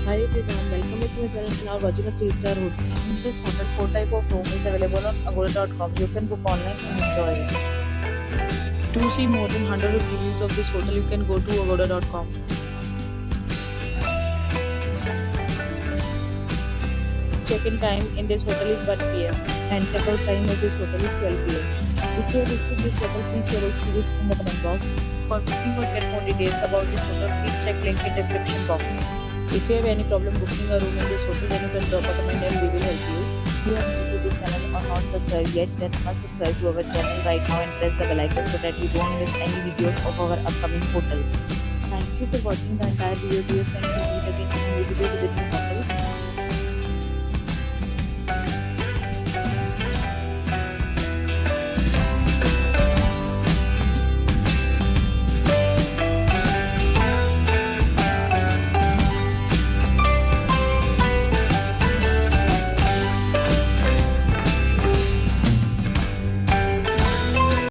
Hi everyone, welcome back to my channel and now watching a 3-star hotel. In this hotel, 4 type of room is available on agoda.com. You can book online and enjoy it. To see more than 100 reviews of this hotel, you can go to agoda.com. Check-in time in this hotel is 1 p.m. and check-out time of this hotel is 12 p.m. If you have visited this hotel, please share your experience in the comment box. For booking or get more details about this hotel, please check link in description box. If you have any problem booking a room in this hotel, then you can drop a comment and we will help you. If you are new to this channel or not subscribed yet, then must subscribe to our channel right now and press the bell icon so that you don't miss any videos of our upcoming hotel. Thank you for watching the entire video, dear friends. We will meet again in a new video with a new